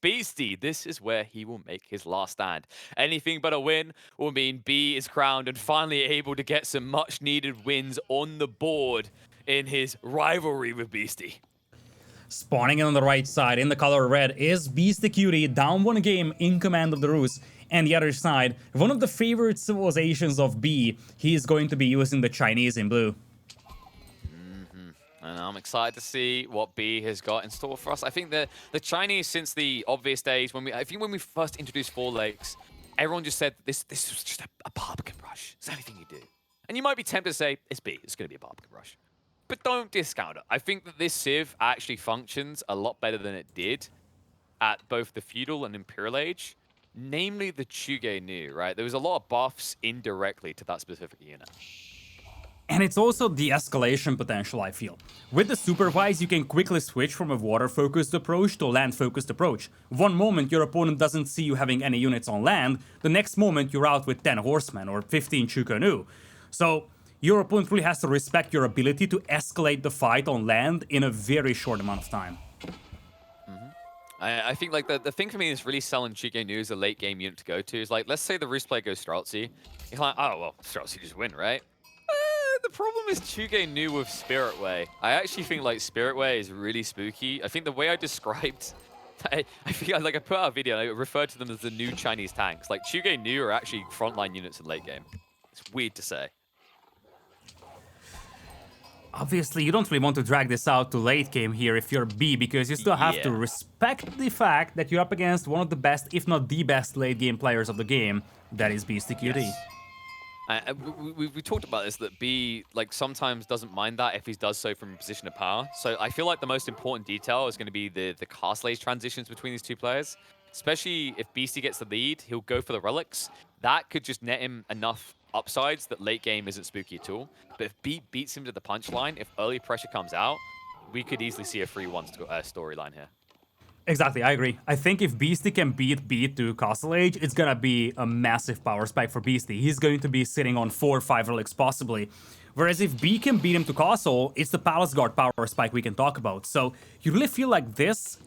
Beastie, this is where he will make his last stand. Anything but a win will mean B is crowned and finally able to get some much needed wins on the board in his rivalry with Beastie. Spawning in on the right side in the color red is Beastyqt, down one game in command of the Rus. And the other side, one of the favorite civilizations of B, he is going to be using the Chinese in blue. And I'm excited to see what B has got in store for us. I think the Chinese, since the obvious days, when we first introduced Four Lakes, everyone just said this was just a barbican rush. It's anything you do. And you might be tempted to say, it's B, it's going to be a barbican rush. But don't discount it. I think that this Civ actually functions a lot better than it did at both the Feudal and Imperial Age, namely the Chuganu, right? There was a lot of buffs indirectly to that specific unit. And it's also the escalation potential, I feel. With the Supervise, you can quickly switch from a water-focused approach to a land-focused approach. One moment your opponent doesn't see you having any units on land, the next moment you're out with 10 horsemen or 15 Chuganu. So your opponent really has to respect your ability to escalate the fight on land in a very short amount of time. I think like the thing for me is really selling Chuganu as a late game unit to go to is like, let's say the Roost player goes Streltsy. You're like, oh, well, Streltsy just win, right? The problem is Chuganu with Spirit Way. I actually think like Spirit Way is really spooky. I think the way I described, I think I put out a video and I referred to them as the new Chinese tanks. Like Chuganu are actually frontline units in late game. It's weird to say. Obviously, you don't really want to drag this out to late game here if you're B, because you still have to respect the fact that you're up against one of the best, if not the best late game players of the game, that is Beastyqt. Yes. We talked about this, that B like sometimes doesn't mind that if he does so from a position of power. So I feel like the most important detail is going to be the castle age transitions between these two players. Especially if Beastie gets the lead, he'll go for the relics. That could just net him enough upsides that late game isn't spooky at all. But if B beats him to the punchline, if early pressure comes out, we could easily see a 3-1 storyline here. Exactly, I agree. I think if Beastie can beat B to Castle Age, it's gonna be a massive power spike for Beastie. He's going to be sitting on 4 or 5 relics possibly. Whereas if B can beat him to Castle, it's the Palace Guard power spike we can talk about. So you really feel like this,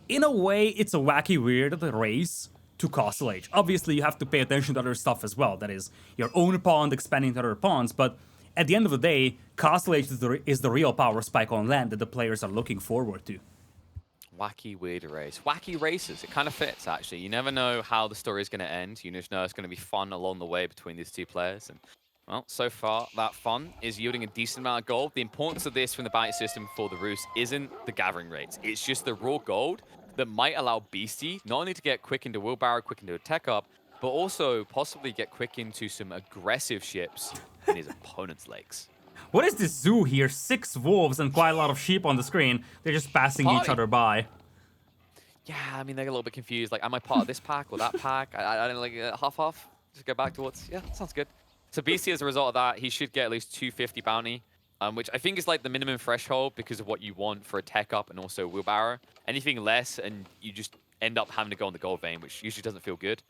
in a way, it's a wacky, weird race to Castle Age. Obviously, you have to pay attention to other stuff as well. That is, your own pond expanding to other ponds, but at the end of the day, Castle Age is the real power spike on land that the players are looking forward to. Wacky, weird race. Wacky races. It kind of fits, actually. You never know how the story is going to end. You just know it's going to be fun along the way between these two players. And, well, so far, that fun is yielding a decent amount of gold. The importance of this from the bounty system for the Roost isn't the gathering rates. It's just the raw gold that might allow Beastie not only to get quick into wheelbarrow, quick into a tech up, but also possibly get quick into some aggressive ships in his opponent's lakes. What is this zoo here? 6 wolves and quite a lot of sheep on the screen. They're just passing each other by. Yeah, I mean, they get a little bit confused. Like, am I part of this pack or that pack? I don't like half-half. Just go back towards, yeah, sounds good. So Beastie, as a result of that, he should get at least 250 bounty, which I think is like the minimum threshold because of what you want for a tech up and also wheelbarrow. Anything less and you just end up having to go on the gold vein, which usually doesn't feel good.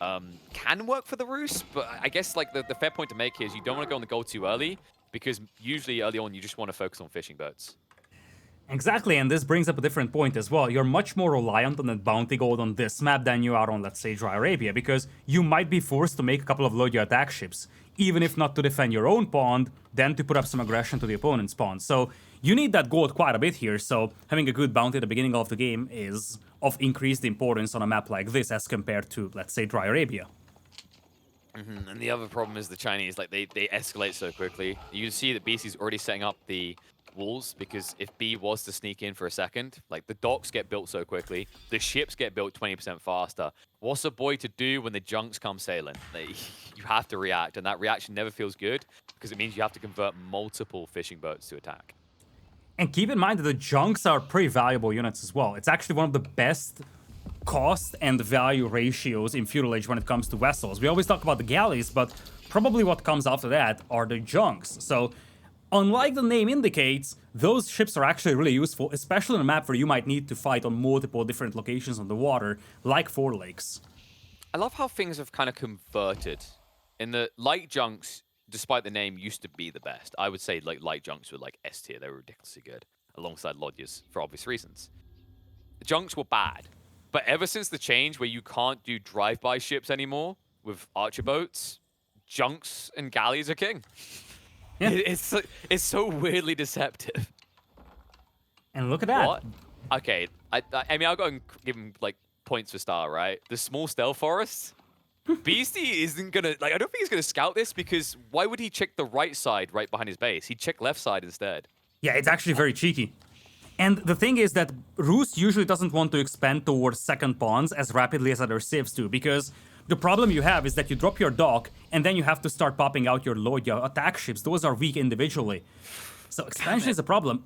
Can work for the Roost, but I guess like the fair point to make here is you don't want to go on the gold too early, because usually early on you just want to focus on fishing boats. Exactly, and this brings up a different point as well. You're much more reliant on the bounty gold on this map than you are on, let's say, Dry Arabia, because you might be forced to make a couple of load your attack ships, even if not to defend your own pond, then to put up some aggression to the opponent's pond. So you need that gold quite a bit here, so having a good bounty at the beginning of the game is of increased importance on a map like this as compared to, let's say, Dry Arabia. And the other problem is the Chinese, like they escalate so quickly. You can see that BC's already setting up the walls, because if B was to sneak in for a second, like the docks get built so quickly, the ships get built 20% faster. What's a boy to do when the junks come sailing? You have to react, and that reaction never feels good because it means you have to convert multiple fishing boats to attack. And keep in mind that the junks are pretty valuable units as well. It's actually one of the best cost and value ratios in Feudal Age when it comes to vessels. We always talk about the galleys, but probably what comes after that are the junks. So unlike the name indicates, those ships are actually really useful, especially on a map where you might need to fight on multiple different locations on the water, like Four Lakes. I love how things have kind of converted. In the light junks, despite the name, used to be the best. I would say like light junks were like S tier. They were ridiculously good, alongside Lodges, for obvious reasons. The junks were bad, But ever since the change where you can't do drive-by ships anymore with archer boats, junks and galleys are king. Yeah. It's so weirdly deceptive. And look at that. What? Okay, I mean, I'll go and give him like points for star, right? The small stealth forests. Beastie isn't gonna I don't think he's gonna scout this because why would he check the right side right behind his base? He'd check left side instead. Yeah, it's actually very cheeky. And the thing is that Roost usually doesn't want to expand towards second pawns as rapidly as other civs do, because the problem you have is that you drop your dock and then you have to start popping out your attack ships. Those are weak individually. So expansion is a problem.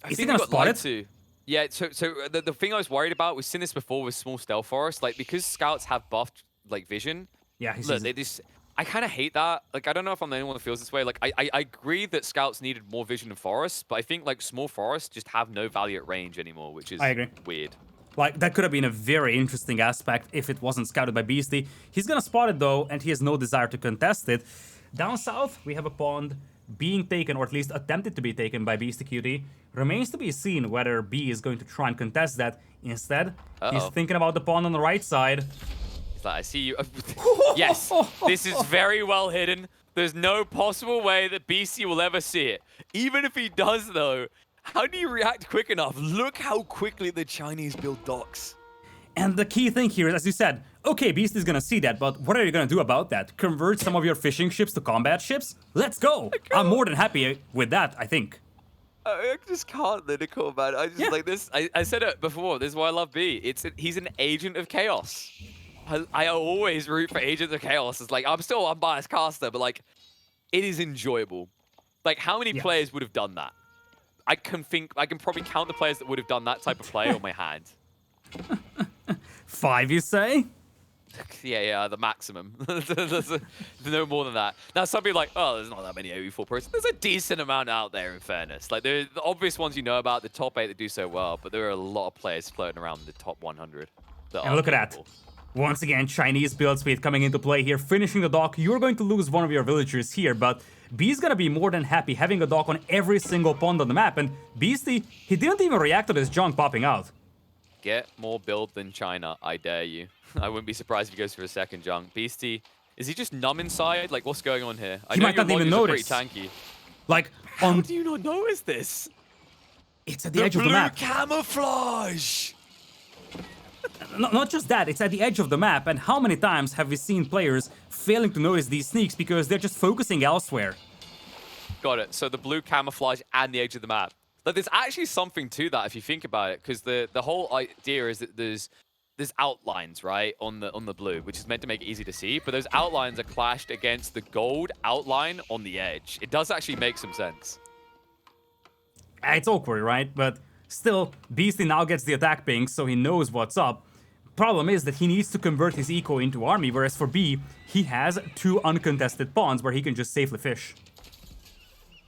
Is he gonna spot it? Yeah, so the thing I was worried about, we've seen this before with small stealth forest, like because scouts have buffed like vision. Yeah, look, they just I kind of hate that. Like, I don't know if I'm the only one that feels this way. Like, I agree that scouts needed more vision in forests, but I think like small forests just have no value at range anymore, which is weird. Like, that could have been a very interesting aspect if it wasn't scouted by Beastie. He's gonna spot it though, and he has no desire to contest it. Down south, we have a pond being taken, or at least attempted to be taken by Beastyqt. Remains to be seen whether B is going to try and contest that. Instead, he's thinking about the pond on the right side. He's like, I see you. Yes, this is very well hidden. There's no possible way that Beastie will ever see it. Even if he does, though, how do you react quick enough? Look how quickly the Chinese build docks. And the key thing here is, as you said, okay, Beastie's gonna see that, but what are you gonna do about that? Convert some of your fishing ships to combat ships? Let's go! I'm more than happy with that, I think. I just can't let it go, man. I just like this. I said it before. This is why I love B. He's an agent of chaos. I always root for agents of chaos. It's like I'm still an unbiased caster, but like it is enjoyable. Like how many players would have done that? I can probably count the players that would have done that type of play on my hand. 5, you say? Yeah, the maximum. No more than that. Now, some people are like, oh, there's not that many AOE4 pros. There's a decent amount out there, in fairness. Like, the obvious ones you know about, the top 8 that do so well, but there are a lot of players floating around the top 100. And look at that. Once again, Chinese build speed coming into play here, finishing the dock. You're going to lose one of your villagers here, but B's gonna be more than happy having a dock on every single pond on the map, and Beastie, he didn't even react to this junk popping out. Get more build than China, I dare you. I wouldn't be surprised if he goes for a second junk. Beastie, is he just numb inside? Like, what's going on here? He might not even notice. Pretty tanky. Like, how do you not notice this? It's at the edge of the map. Camouflage! Not just that, it's at the edge of the map, and how many times have we seen players failing to notice these sneaks because they're just focusing elsewhere? Got it. So the blue camouflage and the edge of the map. But there's actually something to that if you think about it, because the whole idea is that there's outlines, right, on the blue, which is meant to make it easy to see, but those outlines are clashed against the gold outline on the edge. It does actually make some sense. It's awkward, right? But still, Beastie now gets the attack ping, so he knows what's up. Problem is that he needs to convert his eco into army, whereas for B, he has 2 uncontested pawns where he can just safely fish.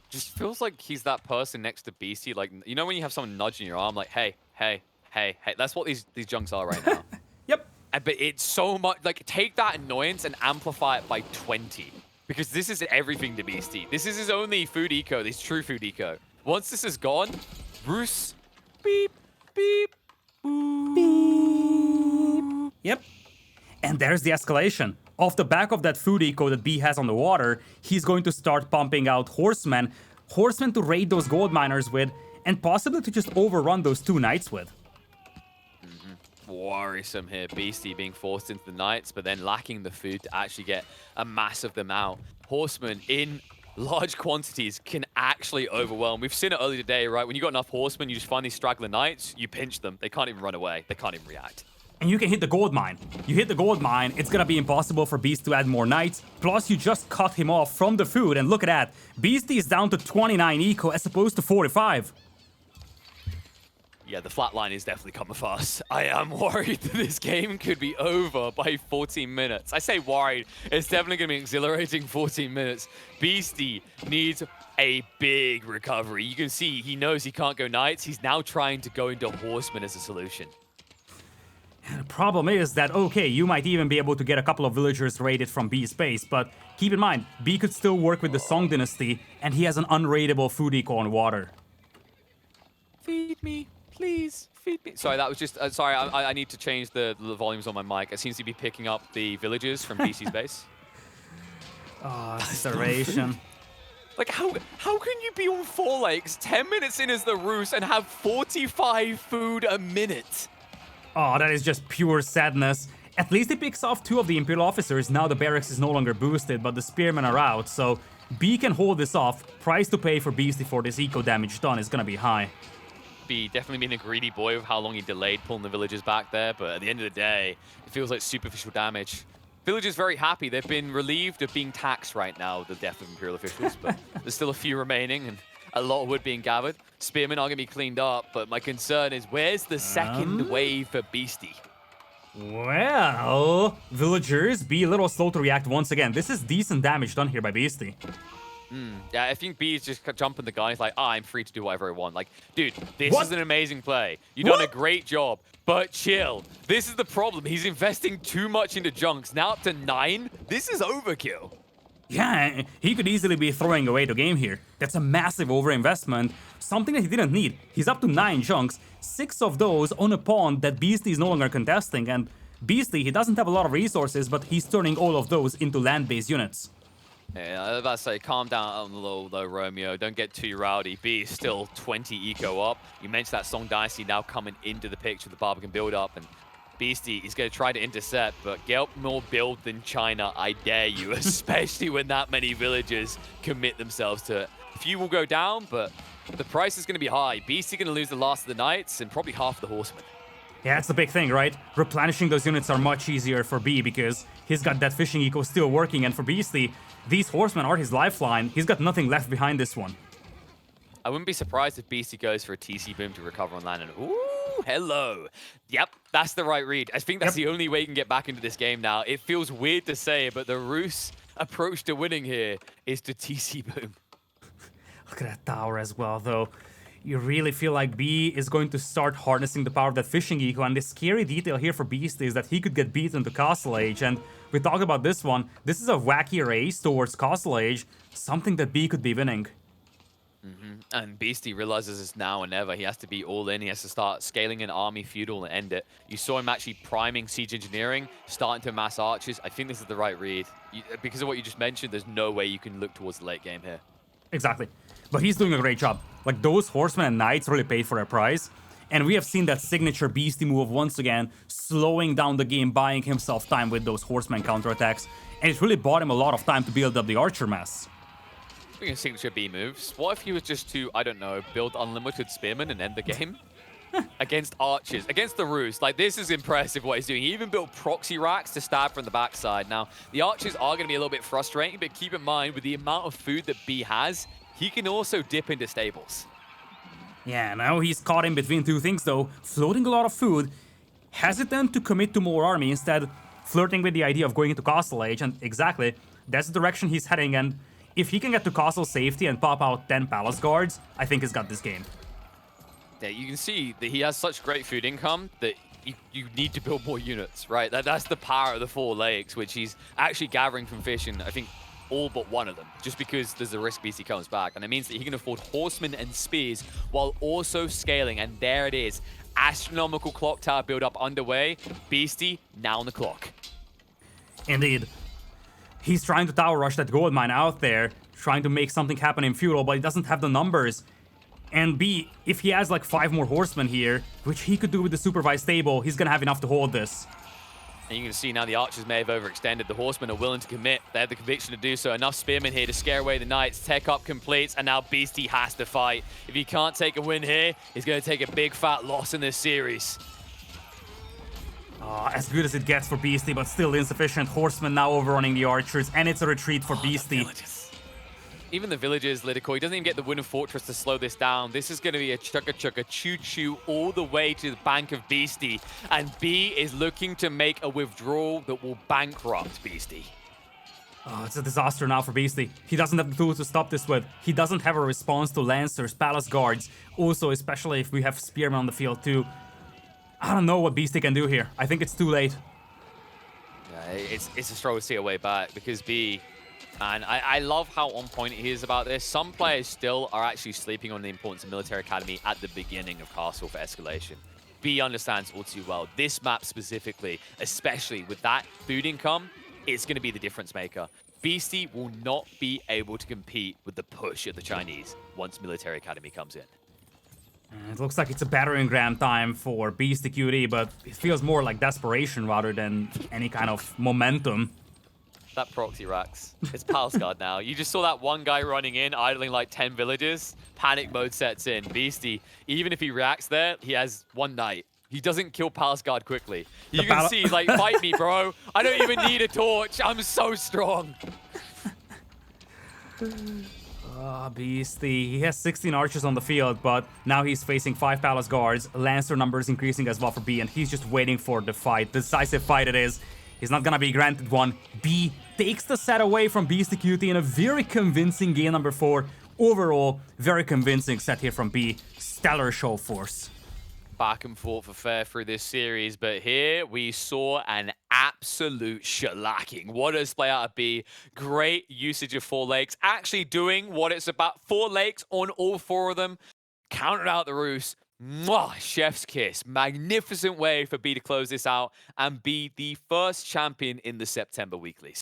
Just feels like he's that person next to Beastie, like, you know when you have someone nudging your arm, like, hey, hey, hey, hey. That's what these junks are right now. Yep. But it's so much, like, take that annoyance and amplify it by 20. Because this is everything to Beastie. This is his only food eco, his true food eco. Once this is gone, Bruce, beep, beep, boop. Beep. Yep. And there's the escalation. Off the back of that food eco that B has on the water, he's going to start pumping out horsemen. Horsemen to raid those gold miners with, and possibly to just overrun those 2 knights with. Worrisome here. Beastie being forced into the knights, but then lacking the food to actually get a mass of them out. Horsemen in large quantities can actually overwhelm. We've seen it earlier today, right? When you got enough horsemen, you just find these straggler knights, you pinch them. They can't even run away. They can't even react. And you can hit the gold mine. You hit the gold mine, it's gonna be impossible for Beast to add more knights. Plus, you just cut him off from the food, and look at that. Beastie is down to 29 eco as opposed to 45. Yeah, the flat line is definitely coming fast. I am worried that this game could be over by 14 minutes. I say worried. It's definitely going to be an exhilarating 14 minutes. Beastie needs a big recovery. You can see he knows he can't go knights. He's now trying to go into horsemen as a solution. And the problem is that, okay, you might even be able to get a couple of villagers raided from B's base, but keep in mind, B could still work with the Song Dynasty, and he has an unraidable food eco on water. Feed me. Please, feed me. Sorry, that was just... sorry, I need to change the volumes on my mic. It seems to be picking up the villagers from Beastie's base. Oh, starvation. Like, how can you be on 4 lakes 10 minutes in as the Roos and have 45 food a minute? Oh, that is just pure sadness. At least he picks off 2 of the Imperial officers. Now the barracks is no longer boosted, but the spearmen are out, so B can hold this off. Price to pay for Beastie for this eco damage done is gonna be high. B definitely being a greedy boy with how long he delayed pulling the villagers back there, but at the end of the day, it feels like superficial damage. Villagers very happy. They've been relieved of being taxed right now, the death of Imperial officials, but there's still a few remaining and a lot of wood being gathered. Spearmen are going to be cleaned up, but my concern is where's the second wave for Beastie? Well, villagers be a little slow to react once again. This is decent damage done here by Beastie. Yeah, I think B is just jumping the gun. He's like, I'm free to do whatever I want. Like, dude, this What? is an amazing play. You've done a great job, but chill. This is the problem. He's investing too much into junks. Now up to 9. This is overkill. Yeah, he could easily be throwing away the game here. That's a massive overinvestment, something that he didn't need. He's up to 9 junks, 6 of those on a pond that Beastie is no longer contesting, and Beastie, he doesn't have a lot of resources, but he's turning all of those into land-based units. Yeah, I was about to say, calm down on the low, Romeo. Don't get too rowdy. B is still 20 eco up. You mentioned that Song Dynasty now coming into the picture, the Barbican build-up, and Beastie is going to try to intercept, but get more build than China, I dare you, especially when that many villagers commit themselves to it. A few will go down, but the price is going to be high. Beastie going to lose the last of the knights and probably half the horsemen. Yeah, that's the big thing, right? Replenishing those units are much easier for B because he's got that fishing eco still working, and for Beastie, these horsemen are his lifeline. He's got nothing left behind this one. I wouldn't be surprised if Beastie goes for a TC boom to recover on land and ooh, hello. Yep, that's the right read. I think that's the only way you can get back into this game now. It feels weird to say, but the Roos approach to winning here is to TC boom. Look at that tower as well, though. You really feel like B is going to start harnessing the power of that fishing eco, and the scary detail here for Beastie is that he could get beaten to Castle Age, and we talked about this one. This is a wacky race towards Castle Age, something that B could be winning. And Beastie realizes it's now or never. He has to be all in. He has to start scaling an army feudal and end it. You saw him actually priming siege engineering, starting to amass archers. I think this is the right read. Because of what you just mentioned, there's no way you can look towards the late game here. Exactly. But he's doing a great job. Like, those horsemen and knights really paid for their price. And we have seen that signature Beastie move once again, slowing down the game, buying himself time with those horseman counterattacks. And it really bought him a lot of time to build up the archer mass. Speaking of signature B moves, what if he was just to, I don't know, build unlimited spearmen and end the game? Against archers, against the Roos. Like, this is impressive what he's doing. He even built proxy racks to stab from the backside. Now, the archers are going to be a little bit frustrating, but keep in mind, with the amount of food that B has, he can also dip into stables. Yeah, now he's caught in between 2 things, though. Floating a lot of food, hesitant to commit to more army, instead flirting with the idea of going into Castle Age, and exactly, that's the direction he's heading, and if he can get to castle safety and pop out 10 palace guards, I think he's got this game. Yeah, you can see that he has such great food income that you need to build more units, right? That's the power of the 4 lakes, which he's actually gathering from fish in, I think, all but one of them, just because there's a risk Beastie comes back. And it means that he can afford horsemen and spears while also scaling. And there it is. Astronomical clock tower build-up underway. Beastie now on the clock. Indeed. He's trying to tower rush that gold mine out there, trying to make something happen in feudal, but he doesn't have the numbers. And B, if he has like 5 more horsemen here, which he could do with the supervised stable, he's gonna have enough to hold this. And you can see now the archers may have overextended. The horsemen are willing to commit. They have the conviction to do so. Enough spearmen here to scare away the knights. Tech up completes, and now Beastie has to fight. If he can't take a win here, he's going to take a big fat loss in this series. As good as it gets for Beastie, but still insufficient. Horsemen now overrunning the archers, and it's a retreat for Beastie. Even the villagers, Lidicor, he doesn't even get the Wooden Fortress to slow this down. This is going to be a chugga-chugga, choo-choo all the way to the bank of Beastie. And B is looking to make a withdrawal that will bankrupt Beastie. Oh, it's a disaster now for Beastie. He doesn't have the tools to stop this with. He doesn't have a response to Lancers, Palace Guards. Also, especially if we have Spearmen on the field too. I don't know what Beastie can do here. I think it's too late. Yeah, it's a struggle to see a way back because B... And I love how on point he is about this. Some players still are actually sleeping on the importance of Military Academy at the beginning of Castle for escalation. B understands all too well. This map specifically, especially with that food income, it's going to be the difference maker. Beastie will not be able to compete with the push of the Chinese once Military Academy comes in. It looks like it's a battering ram time for Beastyqt, but it feels more like desperation rather than any kind of momentum. That proxy racks. It's Palsguard now. You just saw that one guy running in, idling like 10 villages. Panic mode sets in. Beastie, even if he reacts there, he has one knight. He doesn't kill Palsguard quickly. You can see, like, fight me, bro. I don't even need a torch. I'm so strong. Beastie. He has 16 archers on the field, but now he's facing 5 palace guards. Lancer numbers increasing as well for B, and he's just waiting for the fight. Decisive fight it is. He's not gonna be granted one. B takes the set away from Beastyqt in a very convincing game number 4. Overall, very convincing set here from B. Stellar show force. Back and forth affair through this series, but here we saw an absolute shellacking. What does play out of B? Great usage of 4 lakes, actually doing what it's about. 4 lakes on all 4 of them. Counted out the roost. Mwah, chef's kiss. Magnificent way for B to close this out and be the first champion in the September weeklies.